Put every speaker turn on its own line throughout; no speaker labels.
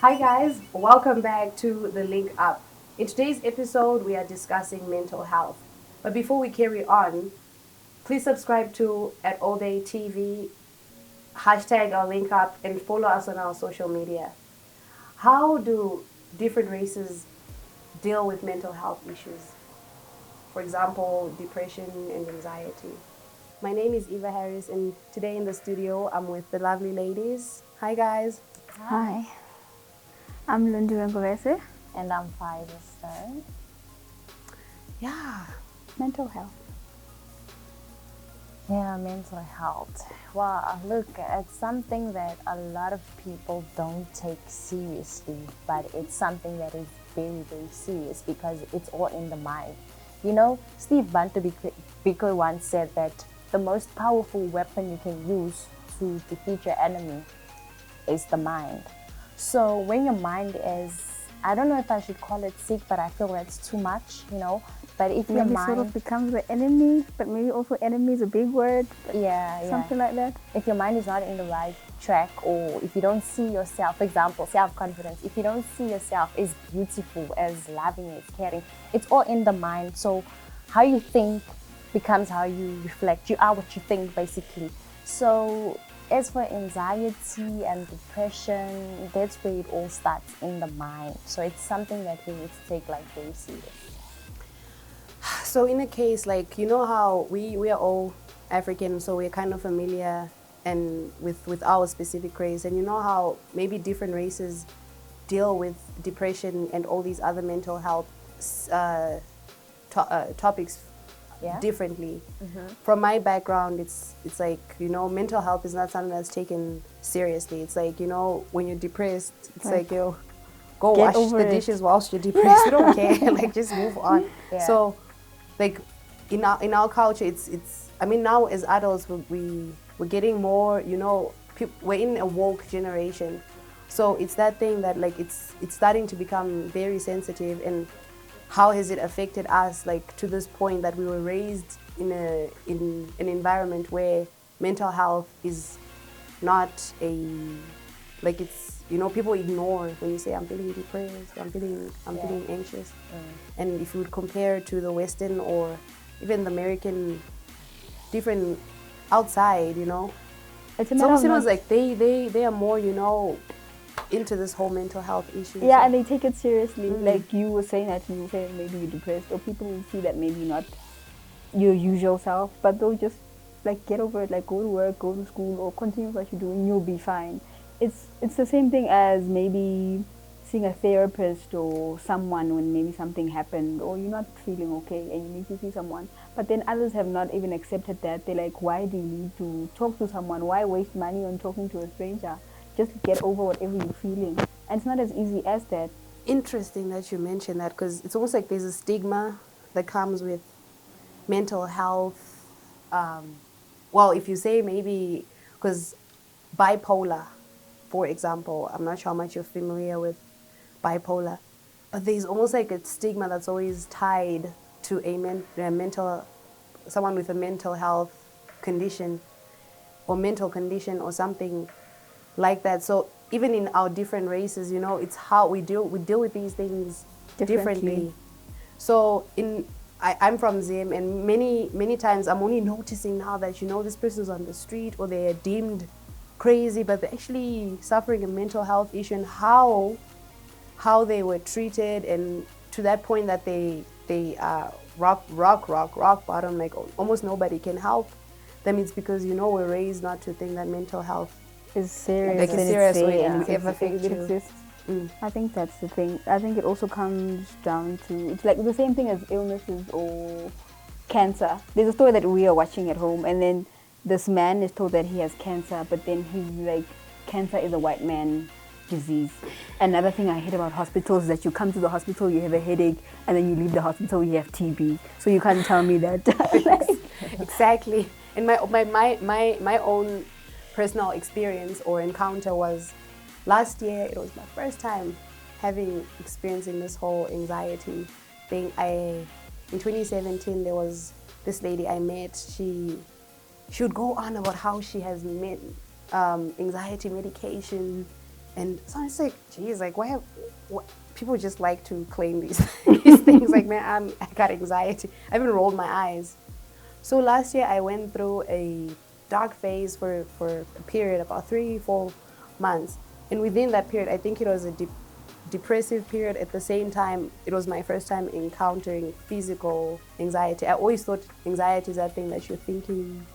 Hi guys, welcome back to the Link Up. In today's episode, we are discussing mental health. But before we carry on, please subscribe to at All Day TV, hashtag our Link Up, and follow us on our social media. How do different races deal with mental health issues? For example, depression and anxiety. My name is Eva Harris, and today in the studio, I'm with the lovely ladies. Hi guys.
Hi, I'm Lundu Ngwese.
And I'm 5 Stone.
Yeah.
Mental health.
Yeah, mental health. Well, look, it's something that a lot of people don't take seriously, but it's something that is very, very serious because it's all in the mind. You know, Steve Biko once said that the most powerful weapon you can use to defeat your enemy is the mind. So when your mind is, I don't know if I should call it sick, but I feel that's too much, But if your
Maybe
mind,
sort of becomes the enemy, but maybe also enemy is a big word.
yeah,
Something like that.
if your mind is not in the right track, or if you don't see yourself, for example, self-confidence, if you don't see yourself as beautiful, as loving, as caring, it's all in the mind. So how you think becomes how you reflect. You are what you think, basically. So as for anxiety and depression, that's where it all starts, in the mind. So it's something that we need to take very serious.
So in a case like how we are all African, so we're kind of familiar and with our specific race, and how maybe different races deal with depression and all these other mental health topics
Yeah.
differently. From my background, it's like mental health is not something that's taken seriously. It's like when you're depressed, it's
Right.
like go
Get
wash
over
the
it.
dishes whilst you're depressed. We don't care. Like just move on.
Yeah.
So like in our culture, it's I mean, now as adults we're getting more, we're in a woke generation, so it's that thing that like it's starting to become very sensitive. And how has it affected us, like to this point that we were raised in an environment where mental health is not a, like, it's people ignore when you say I'm feeling depressed, I'm feeling anxious. And if you would compare to the Western or even the American, different outside,
It's a
it's
matter
almost
of
seems
not,
like they are more into this whole mental health issue.
yeah,
So-
and they take it seriously. Like you were saying that you say maybe you're depressed, or people will see that maybe not your usual self, but they'll just like get over it. Like go to work, go to school, or continue what you're doing. You'll be fine. It's the same thing as maybe seeing a therapist or someone when maybe something happened or you're not feeling okay and you need to see someone. But then others have not even accepted that. They're like, why do you need to talk to someone? Why waste money on talking to a stranger? Just get over whatever you're feeling. And it's not as easy as that.
Interesting that you mentioned that, because it's almost like there's a stigma that comes with mental health. Well, if you say maybe, because bipolar, for example, I'm not sure how much you're familiar with bipolar, but there's almost like a stigma that's always tied to a mental, someone with a mental health condition or mental condition or something like that. So even in our different races, it's how we deal with these things
Differently.
differently. So I'm from Zim, and many times I'm only noticing now that this person's on the street or they're deemed crazy, but they're actually suffering a mental health issue, and how they were treated, and to that point that they rock bottom, like almost nobody can help them. It's because we're raised not to think that mental health
It's serious.
like a
and
serious
it's
way
there
and
and
it ever affect
it
you.
exists. I think that's the thing. I think it also comes down to, it's like the same thing as illnesses or cancer. There's a story that we are watching at home, and then this man is told that he has cancer, but then he's like, cancer is a white man disease. Another thing I hate about hospitals is that you come to the hospital, you have a headache, and then you leave the hospital, you have TB. So you can't tell me that.
Exactly. And my own personal experience or encounter was last year. It was my first time experiencing this whole anxiety thing. In 2017, there was this lady I met. She would go on about how she has met anxiety medication And so it's like, geez, like what people just like to claim these these things. Like, man, I got anxiety. I even rolled my eyes. So last year I went through a dark phase for a period about 3-4 months, and within that period, I think it was a depressive period. At the same time, it was my first time encountering physical anxiety. I always thought anxiety is that thing that you're thinking.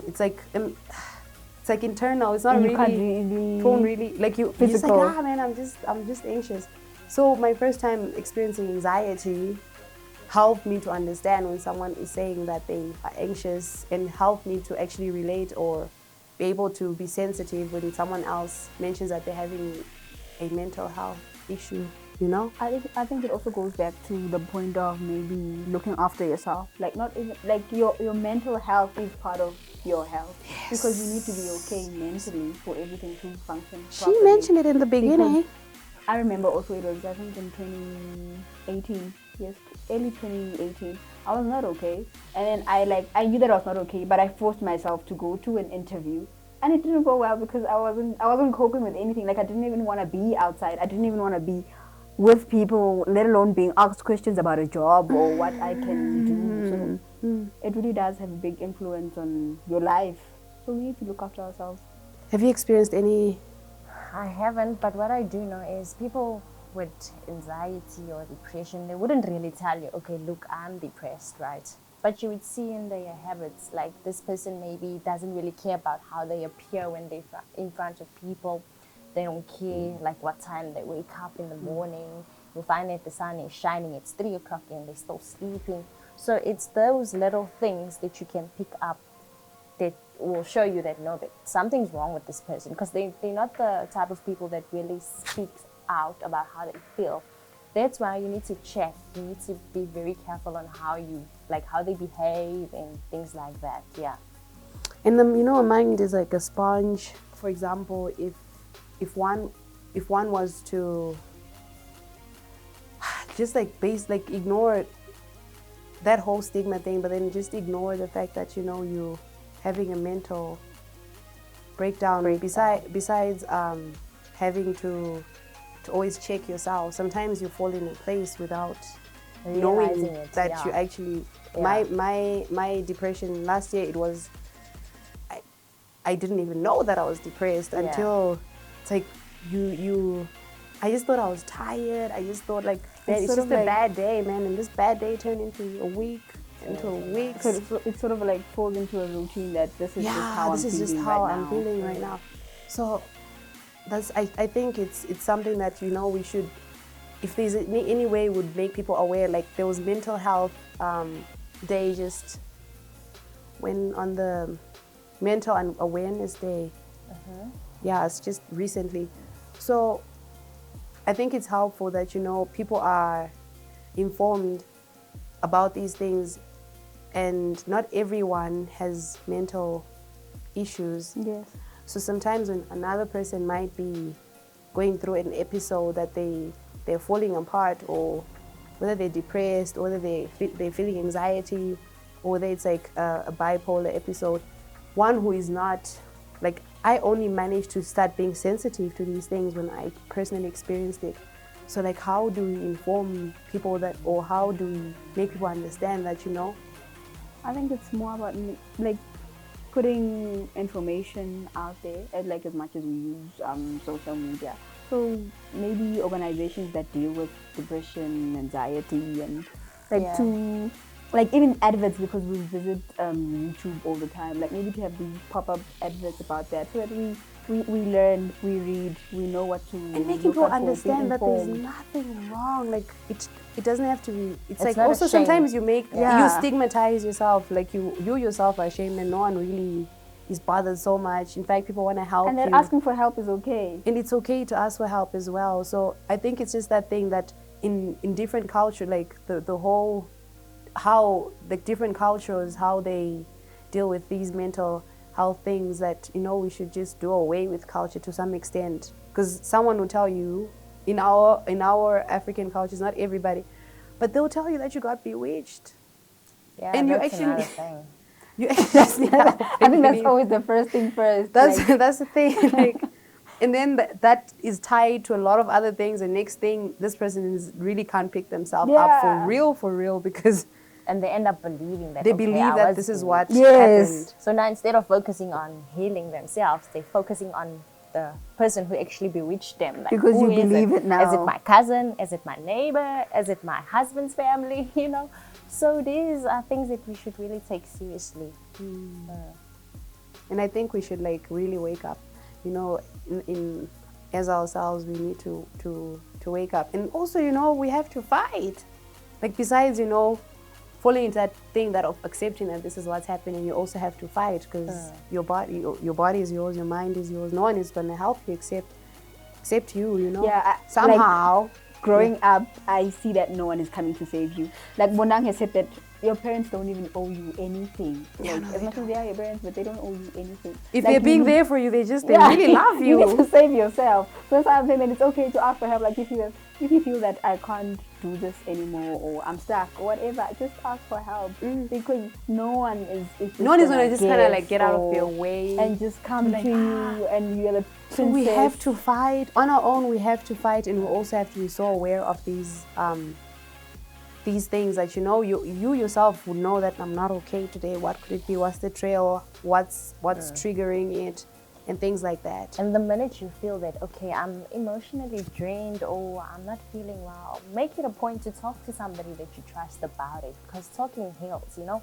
It's like internal. It's not
You
really
can't really
tone really like you. You're just
physical.
like, man, I'm just anxious. So my first time experiencing anxiety helped me to understand when someone is saying that they are anxious, and helped me to actually relate or be able to be sensitive when someone else mentions that they're having a mental health issue, you know?
I think it also goes back to the point of maybe looking after yourself. Like not even like your mental health is part of your health, because you need to be okay mentally for everything to function
She
properly.
mentioned it in the beginning.
Because I remember also it was I think in 2018, yes, early 2018. I was not okay, and then I knew that I was not okay, but I forced myself to go to an interview, and it didn't go well because I wasn't coping with anything. Like I didn't even want to be outside. I didn't even want to be with people, let alone being asked questions about a job or what I can do. So it really does have a big influence on your life. So we need to look after ourselves.
Have you experienced any?
I haven't, but what I do know is people with anxiety or depression, they wouldn't really tell you, okay, look, I'm depressed, right? But you would see in their habits, like this person maybe doesn't really care about how they appear when they're in front of people. They don't care like what time they wake up in the morning. You'll find that the sun is shining, it's 3 o'clock and they're still sleeping. So it's those little things that you can pick up that will show you that no, that something's wrong with this person, because they're not the type of people that really speaks out about how they feel. That's why you need to check. You need to be very careful on how they behave and things like that. Yeah.
And a mind is like a sponge. For example, if one was to just ignore that whole stigma thing, but then just ignore the fact that you having a mental breakdown. Besides having to always check yourself. Sometimes you fall in a place without knowing that you actually. Yeah. My depression last year, it was. I didn't even know that I was depressed until it's like you. I just thought I was tired. I just thought man, it's just a bad day, man, and this bad day turned into a week. Into a week.
So it sort of like falls into a routine that this is just how I'm feeling
right now. So that's I think it's something that we should, if there's any way, would make people aware. Like there was mental health day just when on the mental awareness day. Yeah, it's just recently. So I think it's helpful that people are informed about these things. And not everyone has mental issues.
Yes.
So sometimes when another person might be going through an episode that they're falling apart, or whether they're depressed, or whether they're feeling anxiety, or whether it's like a bipolar episode, one who is not, like, I only managed to start being sensitive to these things when I personally experienced it. So like, how do we inform people that, or how do we make people understand that,
I think it's more about like putting information out there, as much as we use social media. So maybe organizations that deal with depression, anxiety, and to even adverts, because we visit YouTube all the time. Like maybe to have these pop-up adverts about that, so that we learn, we read, we know what to.
And make people understand that there's nothing wrong. Like it doesn't have to be. It's like also sometimes you stigmatize yourself. Like you yourself are ashamed, and no one really is bothered so much. In fact, people want to help
and then asking for help is okay.
And it's okay to ask for help as well. So I think it's just that thing that in different culture, like the whole, how like different cultures, how they deal with these mental health things, that we should just do away with culture to some extent, because someone will tell you in our African cultures, not everybody, but they'll tell you that you got bewitched.
Yeah,
and
that's another thing.
I think that's always the first thing first.
That's the thing. Like, and then that is tied to a lot of other things. And next thing, this person really can't pick themselves up for real, because
and they end up believing that
they
okay,
believe
I
that
was
this is
good.
what
Yes.
happened.
So now instead of focusing on healing themselves, they're focusing on the person who actually bewitched them. Like,
Because you
who is
believe it now.
Is it my cousin? Is it my neighbor? Is it my husband's family? You know? So these are things that we should really take seriously.
And I think we should like really wake up, you know, in as ourselves, we need to wake up. And also, you know, we have to fight. Like, besides, you know, falling into that thing that of accepting that this is what's happening, you also have to fight, because your body is yours, your mind is yours. No one is going to help you except you, you know.
Yeah,
somehow.
Like, growing up, I see that no one is coming to save you. Like Bonang has said that your parents don't even owe you anything.
Yeah,
Like,
no,
as
they
much as they are your parents, but they don't owe you anything.
If
like,
they're being there for you, they really love you.
You need to save yourself. So that's why I'm saying that it's okay to ask for help. Like, if you feel that I can't do this anymore, or I'm stuck or whatever, just ask for help. Because no one is just
no one is gonna just kind of
guess
like get out of their way
and just come to you, and you're the princess.
So we have to fight on our own. We have to fight, and we also have to be so aware of these things that, you know, you yourself would know that I'm not okay today. What could it be? What's the trail? What's triggering it, and things like that.
And the minute you feel that, okay, I'm emotionally drained or I'm not feeling well, make it a point to talk to somebody that you trust about it, because talking heals, you know.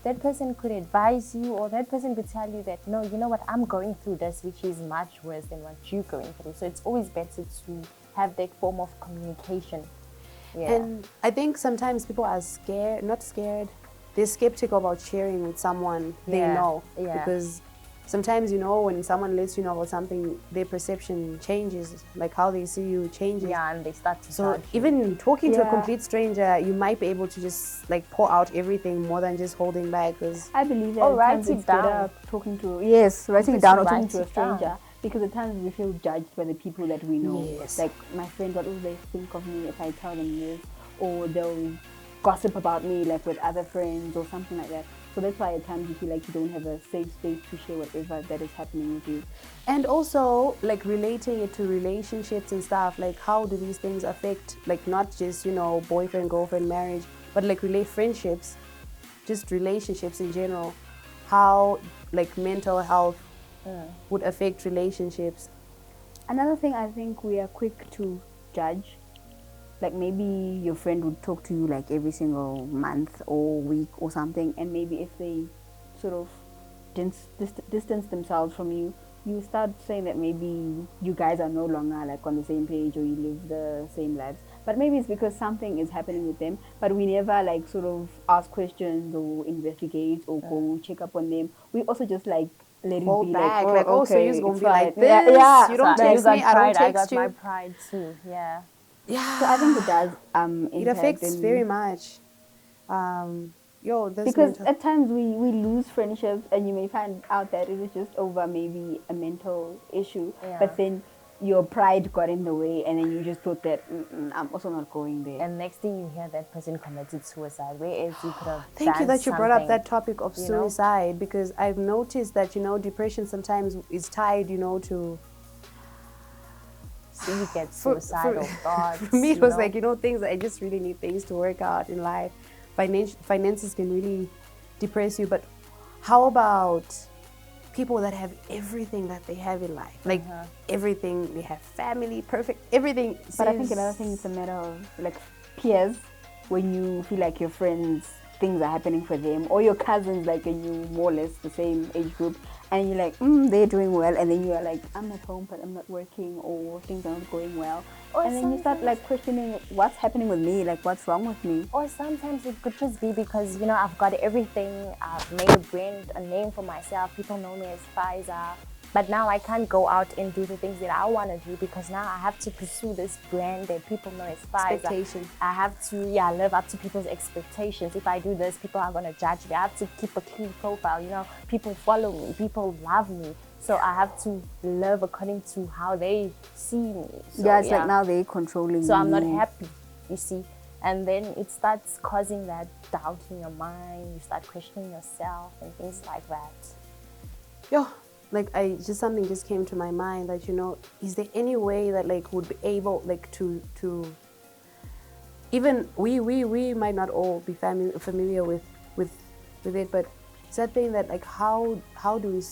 That person could advise you, or that person could tell you that, no, you know what, I'm going through this, which is much worse than what you're going through. So it's always better to have that form of communication. Yeah.
And I think sometimes people are scared, not scared, they're skeptical about sharing with someone they know. Because sometimes, you know, when someone lets you know about something, their perception changes, like how they see you changes.
Yeah, and they start to
So
judge you.
even talking to a complete stranger, you might be able to just like pour out everything more than just holding back. Cause
I believe that
write it down.
Talking to writing it down or talking to a stranger. Because at times we feel judged by the people that we know.
Yes.
Like, my friend, what will they think of me if I tell them this? Or they'll gossip about me, like with other friends or something like that. So that's why at times you feel like you don't have a safe space to share whatever that is happening with you.
And also, like, relating it to relationships and stuff, like how do these things affect, like, not just, you know, boyfriend, girlfriend, marriage, but like friendships, just relationships in general. How, like, mental health would affect relationships.
Another thing, I think we are quick to judge. Like, maybe your friend would talk to you like every single month or week or something, and maybe if they sort of distance themselves from you, you start saying that maybe you guys are no longer like on the same page, or you live the same lives. But maybe it's because something is happening with them, but we never like sort of ask questions or investigate or go check up on them. We also just like let it be
back.
like,
oh, so
okay,
you're gonna
it's
be like
fine.
this.
Yeah.
You don't
So
text me, I don't
I
text
got my
you.
pride too. Yeah.
Yeah.
So I think it does
It affects very much. This
because at times we lose friendships, and you may find out that it was just over maybe a mental issue, but then your pride got in the way, and then you just thought that I'm also not going there.
And next thing you hear, that person committed suicide, whereas you could have
Thank you that you brought up that topic of
you know?
suicide, because I've noticed that, you know, depression sometimes is tied, you know, to...
So you get suicidal thoughts.
For me, it was like, you know, things that I just really need things to work out in life. Finances can really depress you, but how about people that have everything that they have in life? Like everything, they have family, perfect, everything.
But I think another thing is a matter of like peers, when you feel like your friends, things are happening for them, or your cousins, like, and you more or less the same age group, and you're like, they're doing well, and then you're like, I'm at home but I'm not working, or things are not going well, and then you start like questioning what's happening with me, like what's wrong with me.
Or sometimes it could just be because, you know, I've got everything, I've made a brand, a name for myself, people know me as Pfizer, but now I can't go out and do the things that I want to do, because now I have to pursue this brand that people know as Pfizer.
Expectation.
I have to live up to people's expectations. If I do this, people are going to judge me. I have to keep a clean profile, you know, people follow me, people love me. So I have to live according to how they see me. So,
It's like now they're controlling
So I'm not
you.
happy, you see. And then it starts causing that doubt in your mind. You start questioning yourself and things like that.
Yo, like something just came to my mind that, you know, is there any way that like would be able like to even we might not all be familiar with it, but it's that thing that like how do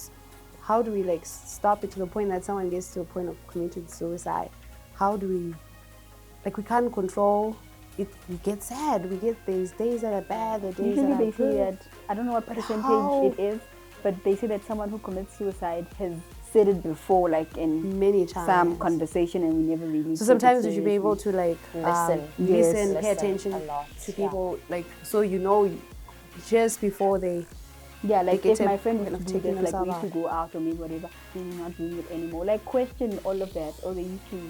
we like stop it to the point that someone gets to a point of committing suicide? How do we, like, we can't control it? We get sad, we get these days that are bad, the days
Usually
that are
they say
good.
that, I don't know what percentage
how-
it is, but they say that someone who commits suicide has said it before, like in
many times
some conversation, and we never really.
So
take
sometimes
it
you should be able to like
Listen.
listen, pay
Listen
attention
a lot,
to
yeah.
people, like, so you know just before they.
Yeah, like
get
if
to
my
a
friend
point
was
of
to do
taking
this, like we
themselves
used to go out or maybe whatever, and you're not doing it anymore. Like question all of that, or they used to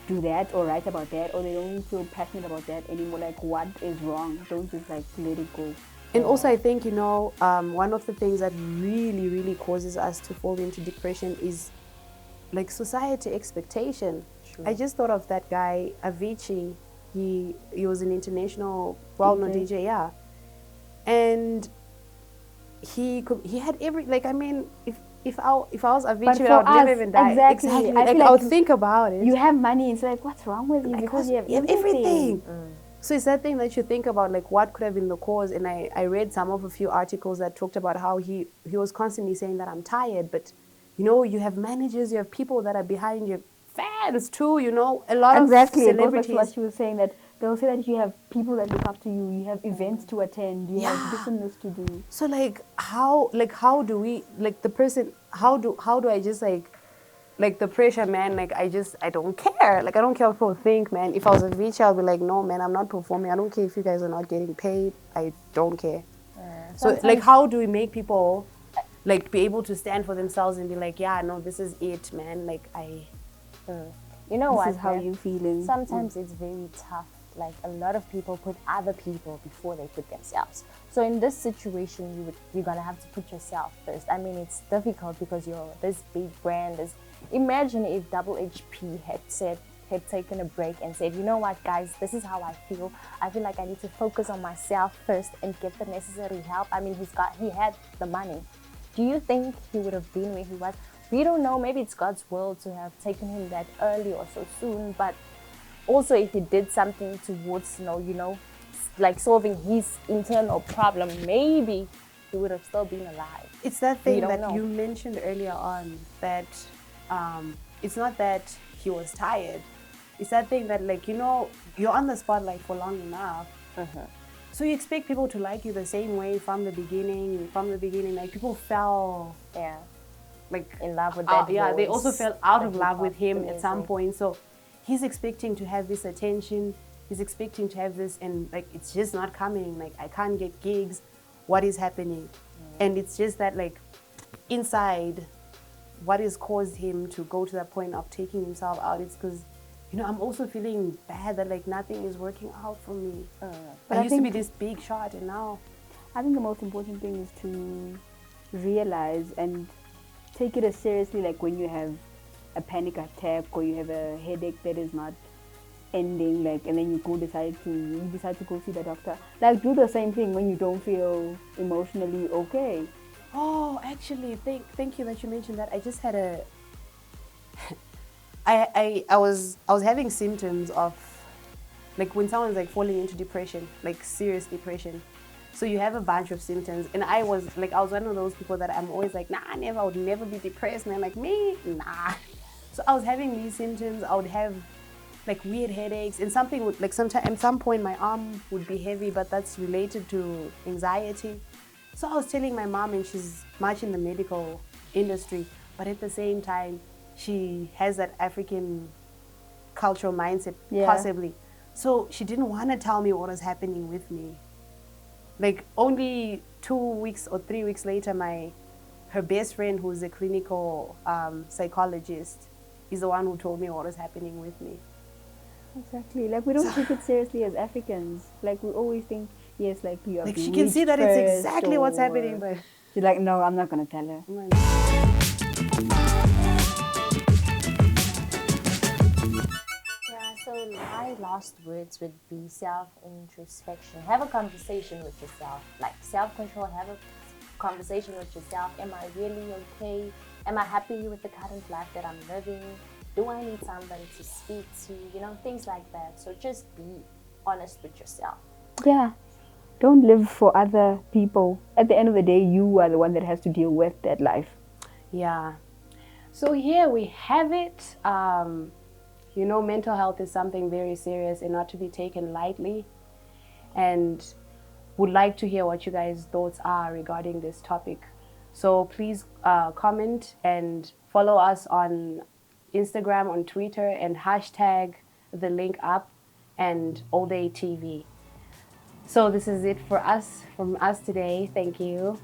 do that or write about that, or they don't feel passionate about that anymore. Like what is wrong? Don't just like let it go.
And also, I think, you know, one of the things that really causes us to fall into depression is like society expectation.
True.
I just thought of that guy Avicii. He was an international well-known DJ, yeah, and he had every, like, I mean, if I was Avicii, I would never even die.
Exactly.
Like, I would think about it.
You have money, it's like, what's wrong with you?
Like,
Because you have
everything. So it's that thing that you think about, like, what could have been the cause. And I read a few articles that talked about how he was constantly saying that I'm tired, but you know, you have managers, you have people that are behind you, fans too, you know, a lot
Exactly.
of
It goes back to
celebrities.
what she was saying, that they'll say that you have people that look up to you, you have events to attend, you have
Yeah.
this and this to do.
So like how do we, like, the person, how do I just like the pressure, man, like I don't care. Like I don't care what people think, man. If I was a Avicii, I'll be like, no, man, I'm not performing. I don't care if you guys are not getting paid. I don't care. So like how do we make people like be able to stand for themselves and be like, yeah, no, this is it, man. Like
You know what?
This is how
man?
you feeling.
Sometimes it's very tough. Like a lot of people put other people before they put themselves. So in this situation, you're gonna have to put yourself first. I mean, it's difficult because you're this big brand. Imagine if Double HP had taken a break and said, you know what, guys, this is how I feel. I feel like I need to focus on myself first and get the necessary help. I mean, he had the money. Do you think he would have been where he was? We don't know. Maybe it's God's will to have taken him that early or so soon. But also, if he did something towards, you know, like solving his internal problem, maybe he would have still been alive.
it's that thing
don't
that
know.
you mentioned earlier on, that it's not that he was tired. It's that thing that, like, you know, you're on the spotlight for long enough. So you expect people to like you the same way from the beginning. Like people fell
Yeah.
like
In love with that
yeah, they
voice,
also fell out of
the
love with
hip-hop,
him
the
at some
music.
point. So he's expecting to have this attention. He's expecting to have this, and like it's just not coming. Like I can't get gigs. What is happening? And it's just that, like, inside, what has caused him to go to that point of taking himself out? It's because, you know, I'm also feeling bad that like nothing is working out for me.
But
I
I
used to be
think-
this big shot, and now
I think the most important thing is to realize and take it as seriously, like when you have a panic attack or you have a headache that is not ending, like, and then you decide to go see the doctor. Like, do the same thing when you don't feel emotionally okay.
Oh, actually, thank you that you mentioned that. I just had a. I was having symptoms of, like, when someone's like falling into depression, like serious depression. So you have a bunch of symptoms, and I was one of those people that I'm always like, nah, I would never be depressed, man. Like me, nah. So I was having these symptoms. I would have like weird headaches, and something would, like, at some point my arm would be heavy, but that's related to anxiety. So I was telling my mom, and she's much in the medical industry, but at the same time, she has that African cultural mindset,
Yeah.
possibly. So she didn't want to tell me what was happening with me. Like only 2 weeks or 3 weeks later, her best friend, who's a clinical psychologist, is the one who told me what was happening with me.
Exactly. Like, we don't take it seriously as Africans. Like, we always think, yes, like, you are
Like
being
she can see
reached
that it's
first,
exactly what's
or-
happening, but
She's like, no, I'm not gonna tell her.
Yeah, so my last words would be self-introspection. Have a conversation with yourself, like self-control. Have a conversation with yourself. Am I really okay? Am I happy with the current life that I'm living? Do I need somebody to speak to? You know, things like that. So just be honest with yourself.
Yeah. Don't live for other people. At the end of the day, you are the one that has to deal with that life.
Yeah. So here we have it. You know, mental health is something very serious and not to be taken lightly. And would like to hear what you guys' thoughts are regarding this topic. So please comment and follow us on Instagram, on Twitter, and hashtag the link up and All Day TV. So this is it for us, from us today. Thank you.